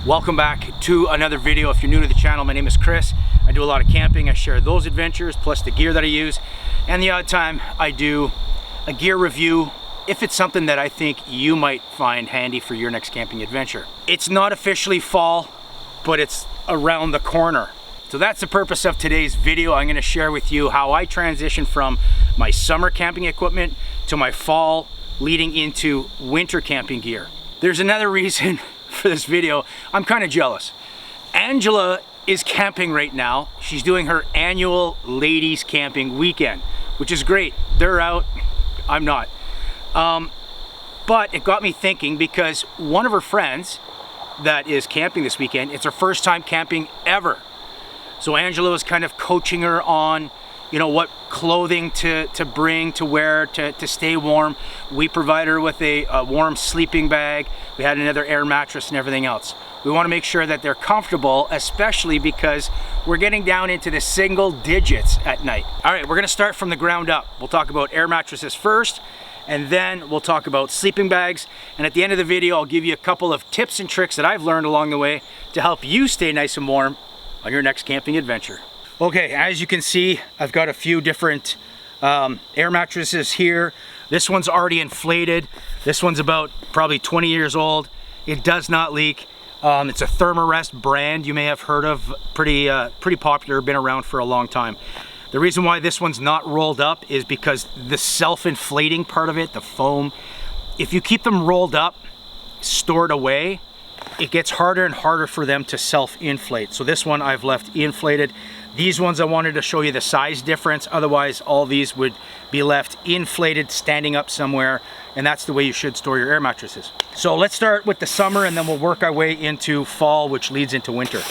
Welcome back to another video. If you're new to the channel, my name is Chris. I do a lot of camping. I share those adventures plus the gear that I use, and the odd time I do a gear review if it's something that I think you might find handy for your next camping adventure. It's not officially fall, but it's around the corner. So that's the purpose of today's video. I'm going to share with you how I transition from my summer camping equipment to my fall leading into winter camping gear. There's another reason for this video. I'm kind of jealous. Angela is camping right now. She's doing her annual ladies camping weekend, which is great. They're out, I'm not. But it got me thinking because one of her friends that is camping this weekend, it's her first time camping ever. So Angela was kind of coaching her on, you know, what clothing to bring, to wear, to stay warm. We provide her with a warm sleeping bag. We had another air mattress and everything else. We want to make sure that they're comfortable, especially because we're getting down into the single digits at night. All right, we're going to start from the ground up. We'll talk about air mattresses first, and then we'll talk about sleeping bags. And at the end of the video, I'll give you a couple of tips and tricks that I've learned along the way to help you stay nice and warm on your next camping adventure. Okay, as you can see, I've got a few different air mattresses here. This one's already inflated. This one's about probably 20 years old. It does not leak. It's a Thermarest brand you may have heard of, pretty popular, been around for a long time. The reason why this one's not rolled up is because the self-inflating part of it, the foam, if you keep them rolled up, stored away, it gets harder and harder for them to self-inflate. So this one I've left inflated. These ones I wanted to show you the size difference, otherwise all these would be left inflated, standing up somewhere, and that's the way you should store your air mattresses. So let's start with the summer and then we'll work our way into fall, which leads into winter.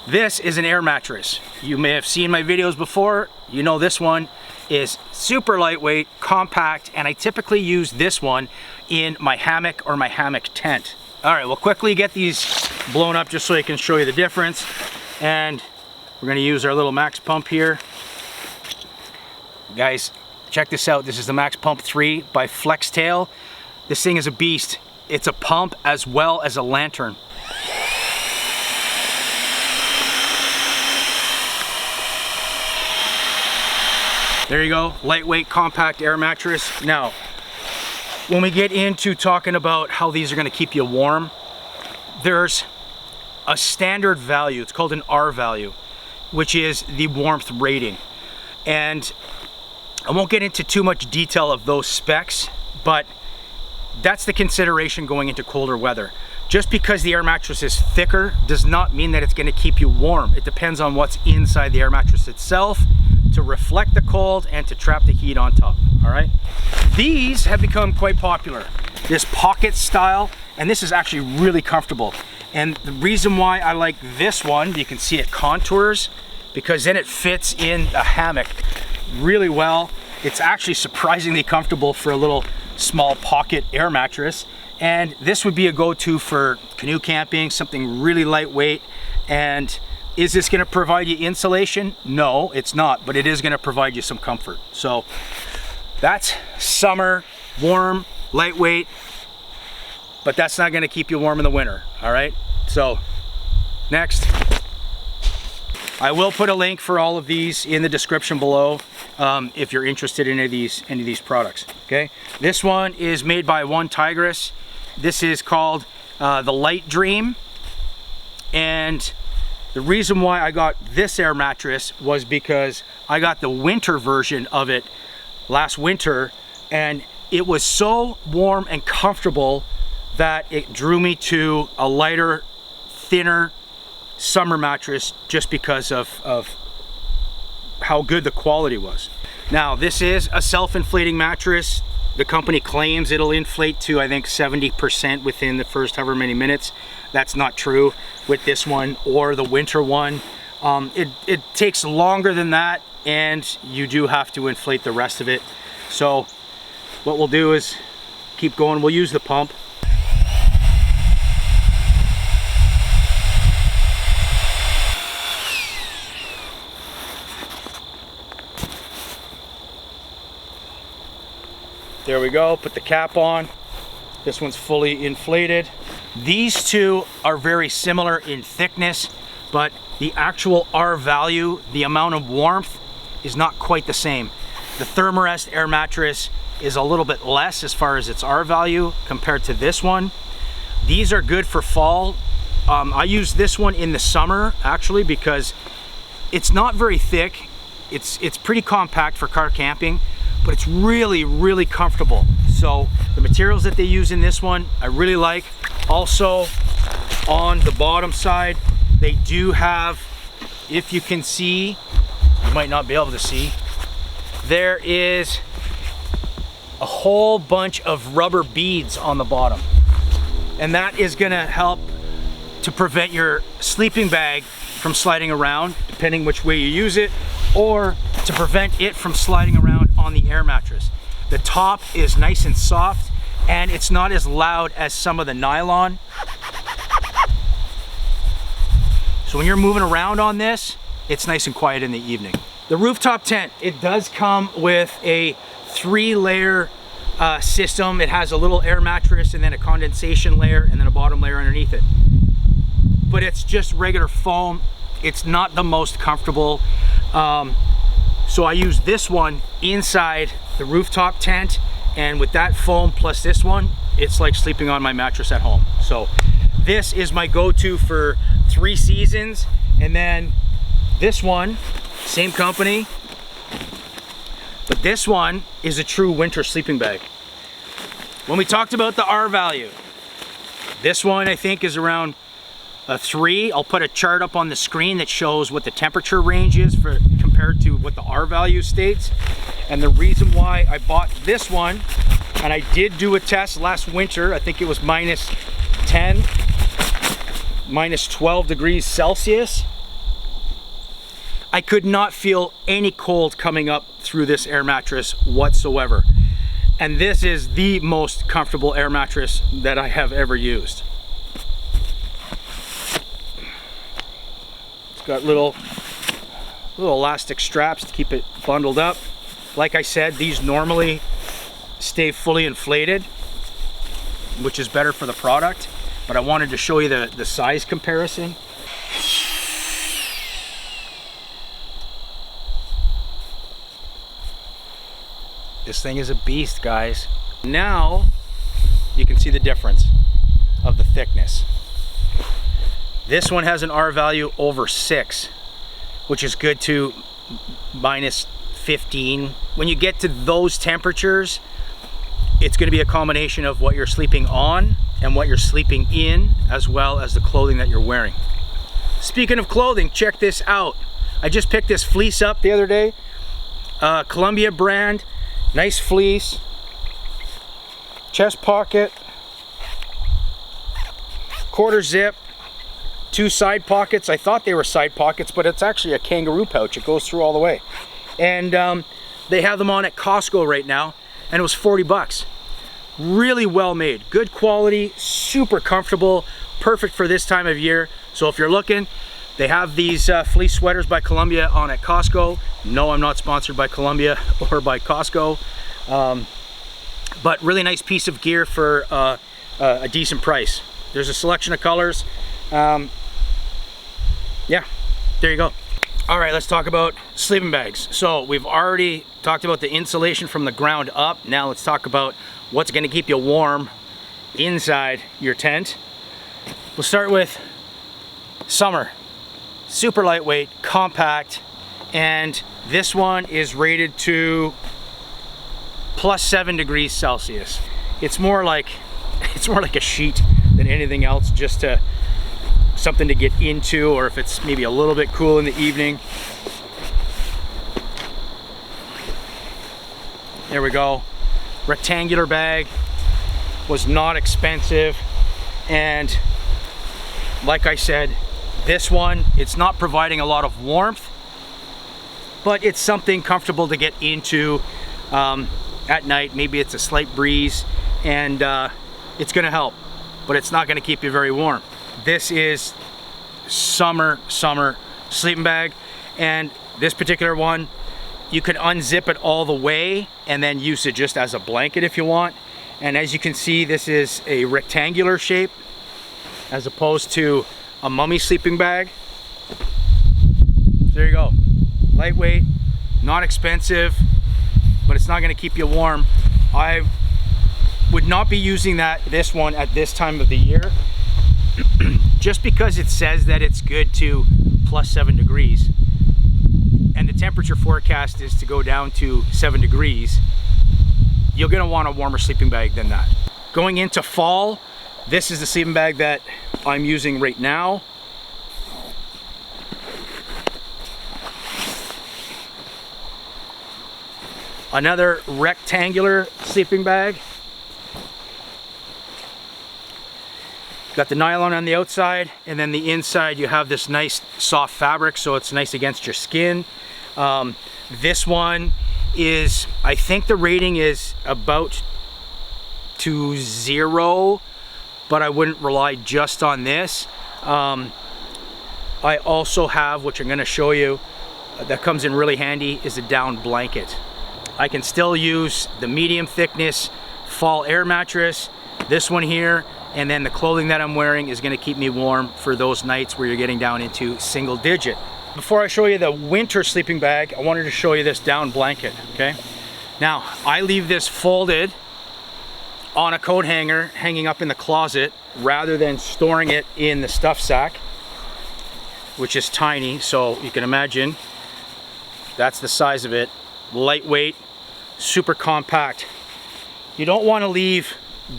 This is an air mattress. You may have seen my videos before. You know this one is super lightweight, compact, and I typically use this one in my hammock or my hammock tent. All right, we'll quickly get these blown up just so I can show you the difference. And we're gonna use our little max pump here. Guys, check this out. This is the Max Pump 3 by Flextail. This thing is a beast. It's a pump as well as a lantern. There you go, lightweight, compact air mattress. Now, when we get into talking about how these are gonna keep you warm, there's a standard value, it's called an R value, which is the warmth rating. And I won't get into too much detail of those specs, but that's the consideration going into colder weather. Just because the air mattress is thicker does not mean that it's gonna keep you warm. It depends on what's inside the air mattress itself to reflect the cold and to trap the heat on top, all right? These have become quite popular. This pocket style, and this is actually really comfortable. And the reason why I like this one, you can see it contours, because then it fits in a hammock really well. It's actually surprisingly comfortable for a little small pocket air mattress. And this would be a go-to for canoe camping, something really lightweight. And is this gonna provide you insulation? No, it's not, but it is gonna provide you some comfort. So that's summer, warm, lightweight, but that's not gonna keep you warm in the winter, all right? So next, I will put a link for all of these in the description below if you're interested in any of these products, okay? This one is made by One Tigress. This is called the Light Dream, and the reason why I got this air mattress was because I got the winter version of it last winter, and it was so warm and comfortable that it drew me to a lighter, thinner summer mattress just because of how good the quality was. Now, this is a self-inflating mattress. The company claims it'll inflate to, I think, 70% within the first however many minutes. That's not true with this one or the winter one. It takes longer than that, and you do have to inflate the rest of it. So what we'll do is keep going. We'll use the pump. There we go, put the cap on. This one's fully inflated. These two are very similar in thickness, but the actual R value, the amount of warmth, is not quite the same. The Thermarest air mattress is a little bit less as far as its R value compared to this one. These are good for fall. I use this one in the summer actually because it's not very thick. It's pretty compact for car camping, but it's really, really comfortable. So the materials that they use in this one, I really like. Also, on the bottom side, they do have, if you can see, you might not be able to see, there is a whole bunch of rubber beads on the bottom. And that is gonna help to prevent your sleeping bag from sliding around, depending which way you use it, or to prevent it from sliding around on the air mattress. The top is nice and soft, and it's not as loud as some of the nylon. So when you're moving around on this, it's nice and quiet in the evening. The rooftop tent, it does come with a 3-layer system. It has a little air mattress and then a condensation layer and then a bottom layer underneath it. But it's just regular foam. It's not the most comfortable. So I use this one inside the rooftop tent, and with that foam plus this one, it's like sleeping on my mattress at home. So this is my go-to for 3 seasons. And then this one, same company, but this one is a true winter sleeping bag. When we talked about the R value, this one I think is around a 3. I'll put a chart up on the screen that shows what the temperature range is for compared to what the R value states. And the reason why I bought this one, and I did do a test last winter, I think it was -10, -12 degrees Celsius. I could not feel any cold coming up through this air mattress whatsoever. And this is the most comfortable air mattress that I have ever used. It's got little elastic straps to keep it bundled up. Like I said, these normally stay fully inflated, which is better for the product, but I wanted to show you the size comparison. This thing is a beast, guys. Now you can see the difference of the thickness. This one has an R value over 6, which is good to -15. When you get to those temperatures, it's going to be a combination of what you're sleeping on and what you're sleeping in, as well as the clothing that you're wearing. Speaking of clothing, check this out. I just picked this fleece up the other day. Columbia brand, nice fleece, chest pocket, quarter zip, 2 side pockets. I thought they were side pockets, but it's actually a kangaroo pouch. It goes through all the way. And they have them on at Costco right now, and it was 40 bucks. Really well made, good quality, super comfortable, perfect for this time of year. So if you're looking, they have these fleece sweaters by Columbia on at Costco. No, I'm not sponsored by Columbia or by Costco, but really nice piece of gear for a decent price. There's a selection of colors. Yeah, there you go. All right, let's talk about sleeping bags. So we've already talked about the insulation from the ground up. Now let's talk about what's gonna keep you warm inside your tent. We'll start with summer. Super lightweight, compact, and this one is rated to +7 degrees Celsius. It's more like a sheet than anything else, just to something to get into, or if it's maybe a little bit cool in the evening. There we go. Rectangular bag, was not expensive, and like I said, this one, it's not providing a lot of warmth, but it's something comfortable to get into at night. Maybe it's a slight breeze, and it's gonna help, but it's not gonna keep you very warm. This is summer sleeping bag, and this particular one, you can unzip it all the way and then use it just as a blanket if you want. And as you can see, this is a rectangular shape, as opposed to a mummy sleeping bag. There you go. Lightweight, not expensive, but it's not going to keep you warm. I would not be using this one at this time of the year just because it says that it's good to +7 degrees. And the temperature forecast is to go down to 7 degrees. You're going to want a warmer sleeping bag than that. Going into fall, this is the sleeping bag that I'm using right now. Another rectangular sleeping bag. Got the nylon on the outside, and then the inside you have this nice soft fabric, so it's nice against your skin. This one is, I think the rating is about to 0, but I wouldn't rely just on this. I also have, which I'm going to show you, that comes in really handy, is a down blanket. I can still use the medium thickness fall air mattress, this one here, and then the clothing that I'm wearing is going to keep me warm for those nights where you're getting down into single digit. Before I show you the winter sleeping bag, I wanted to show you this down blanket, okay? Now, I leave this folded on a coat hanger hanging up in the closet rather than storing it in the stuff sack, which is tiny, so you can imagine that's the size of it. Lightweight, super compact. You don't want to leave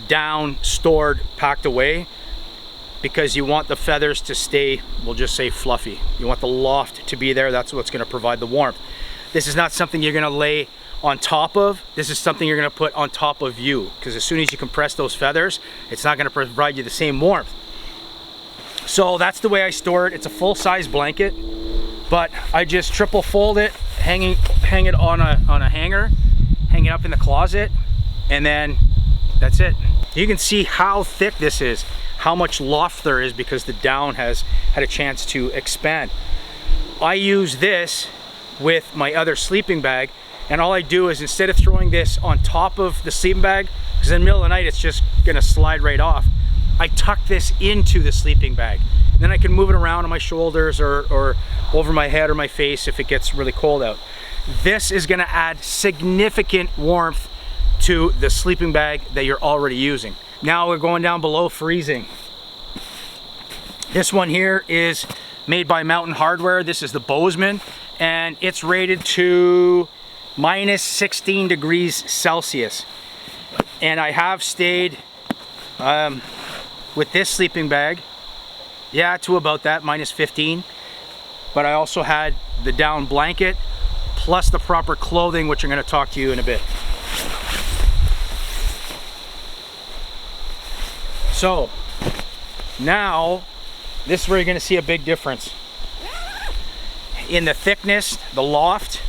down stored, packed away, because you want the feathers to stay, we'll just say, fluffy. You want the loft to be there. That's what's going to provide the warmth. This is not something you're going to lay on top of. This is something you're going to put on top of you, because as soon as you compress those feathers, it's not going to provide you the same warmth. So that's the way I store it. It's a full-size blanket, but I just triple fold it, hang it on a hanger, hang it up in the closet, and then that's it. You can see how thick this is, how much loft there is, because the down has had a chance to expand. I use this with my other sleeping bag, and all I do is, instead of throwing this on top of the sleeping bag, because in the middle of the night it's just gonna slide right off, I tuck this into the sleeping bag. Then I can move it around on my shoulders or over my head or my face if it gets really cold out. This is gonna add significant warmth to the sleeping bag that you're already using. Now we're going down below freezing. This one here is made by Mountain Hardware. This is the Bozeman, and it's rated to -16 degrees Celsius. And I have stayed with this sleeping bag, yeah, to about that, -15. But I also had the down blanket plus the proper clothing, which I'm going to talk to you in a bit. So now this is where you're going to see a big difference in the thickness, the loft.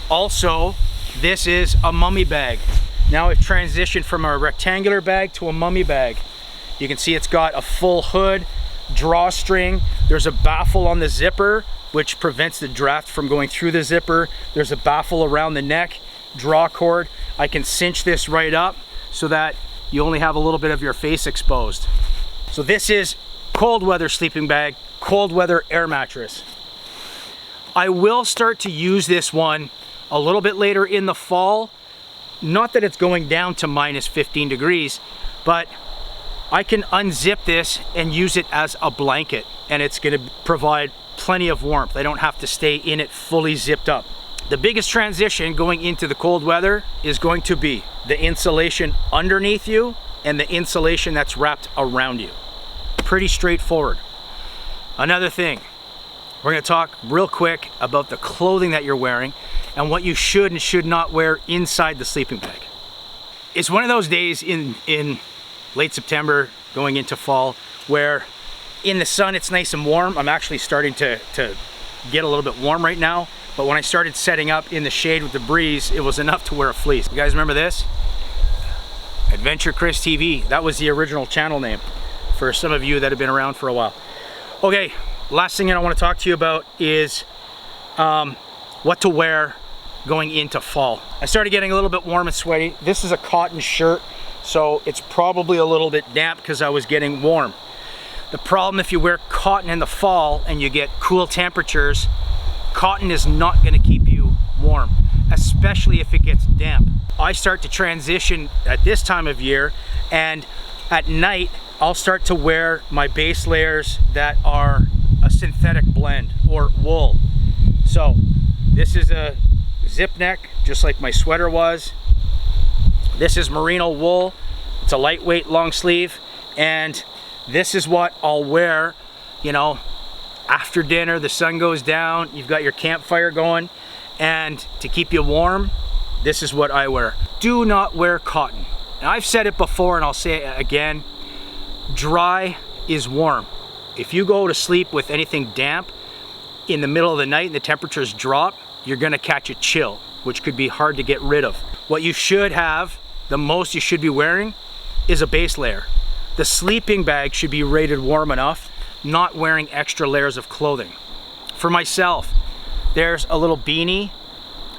Also, this is a mummy bag. Now I've transitioned from a rectangular bag to a mummy bag. You can see it's got a full hood, drawstring. There's a baffle on the zipper, which prevents the draft from going through the zipper. There's a baffle around the neck, draw cord. I can cinch this right up so that you only have a little bit of your face exposed. So this is cold weather sleeping bag, cold weather air mattress. I will start to use this one a little bit later in the fall. Not that it's going down to -15 degrees, but I can unzip this and use it as a blanket, and it's going to provide plenty of warmth. I don't have to stay in it fully zipped up. The biggest transition going into the cold weather is going to be the insulation underneath you and the insulation that's wrapped around you. Pretty straightforward. Another thing, we're going to talk real quick about the clothing that you're wearing and what you should and should not wear inside the sleeping bag. It's one of those days in late September going into fall where in the sun it's nice and warm. I'm actually starting to get a little bit warm right now, but when I started setting up in the shade with the breeze, it was enough to wear a fleece. You guys remember this? Adventure Chris TV. That was the original channel name for some of you that have been around for a while. Okay, last thing I want to talk to you about is what to wear going into fall. I started getting a little bit warm and sweaty. This is a cotton shirt, so it's probably a little bit damp because I was getting warm. The problem if you wear cotton in the fall and you get cool temperatures, cotton is not going to keep you warm, especially if it gets damp. I start to transition at this time of year, and at night I'll start to wear my base layers that are a synthetic blend or wool. So this is a zip neck, just like my sweater was. This is merino wool. It's a lightweight long sleeve, and this is what I'll wear, you know, after dinner, the sun goes down, you've got your campfire going, and to keep you warm, this is what I wear. Do not wear cotton. Now, I've said it before and I'll say it again, dry is warm. If you go to sleep with anything damp in the middle of the night and the temperatures drop, you're gonna catch a chill, which could be hard to get rid of. What you should have, the most you should be wearing, is a base layer. The sleeping bag should be rated warm enough, not wearing extra layers of clothing. For myself, there's a little beanie.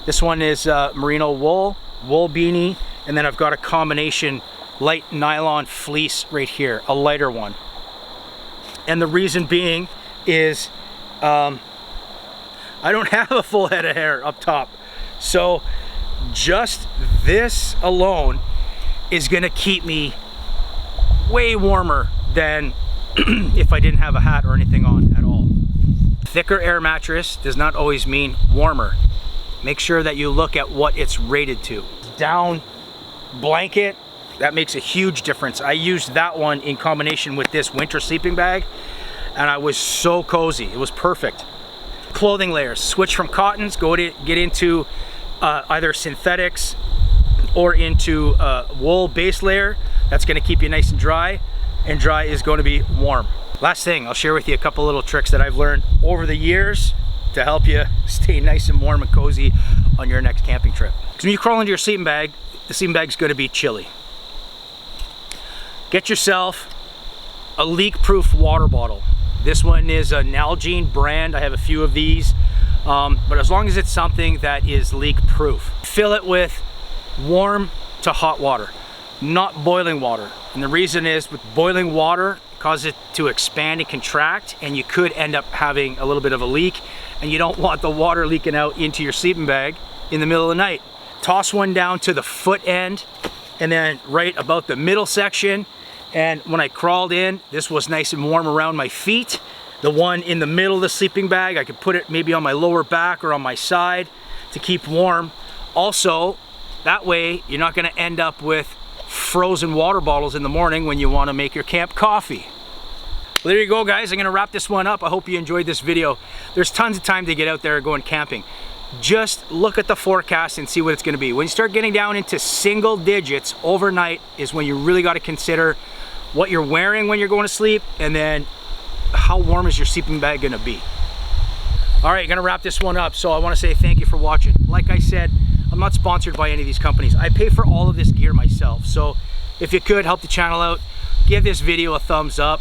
This one is merino wool beanie, and then I've got a combination light nylon fleece right here, a lighter one. And the reason being is I don't have a full head of hair up top. So just this alone is gonna keep me way warmer than if I didn't have a hat or anything on at all. Thicker air mattress does not always mean warmer. Make sure that you look at what it's rated to. Down blanket, that makes a huge difference. I used that one in combination with this winter sleeping bag, and I was so cozy. It was perfect. Clothing layers, switch from cottons, get into either synthetics or into wool base layer. That's gonna keep you nice and dry is going to be warm. Last thing, I'll share with you a couple little tricks that I've learned over the years to help you stay nice and warm and cozy on your next camping trip. Because when you crawl into your sleeping bag, the sleeping bag's gonna be chilly. Get yourself a leak-proof water bottle. This one is a Nalgene brand. I have a few of these, but as long as it's something that is leak-proof. Fill it with warm to hot water, not boiling water. And the reason is, with boiling water, cause it to expand and contract, and you could end up having a little bit of a leak, and you don't want the water leaking out into your sleeping bag in the middle of the night. Toss one down to the foot end, and then right about the middle section. And when I crawled in, this was nice and warm around my feet. The one in the middle of the sleeping bag, I could put it maybe on my lower back or on my side to keep warm. Also, that way you're not gonna end up with frozen water bottles in the morning when you wanna make your camp coffee. Well, there you go, guys. I'm gonna wrap this one up. I hope you enjoyed this video. There's tons of time to get out there going camping. Just look at the forecast and see what it's gonna be. When you start getting down into single digits overnight is when you really gotta consider what you're wearing when you're going to sleep, and then how warm is your sleeping bag gonna be. All right, gonna wrap this one up. So I wanna say thank you for watching. Like I said, I'm not sponsored by any of these companies. I pay for all of this gear myself. So if you could help the channel out, give this video a thumbs up.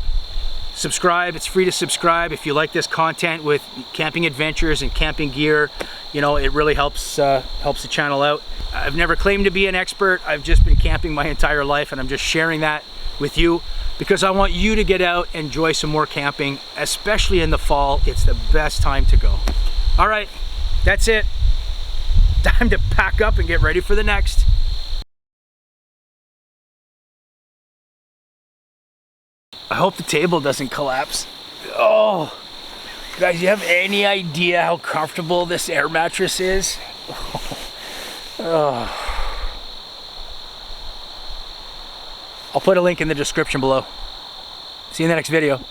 Subscribe, it's free to subscribe if you like this content with camping adventures and camping gear. You know, it really helps the channel out. I've never claimed to be an expert. I've just been camping my entire life, and I'm just sharing that with you because I want you to get out and enjoy some more camping, especially in the fall. It's the best time to go. All right, that's it. Time to pack up and get ready for the next. I hope the table doesn't collapse. Oh, guys, you have any idea how comfortable this air mattress is? Oh. I'll put a link in the description below. See you in the next video.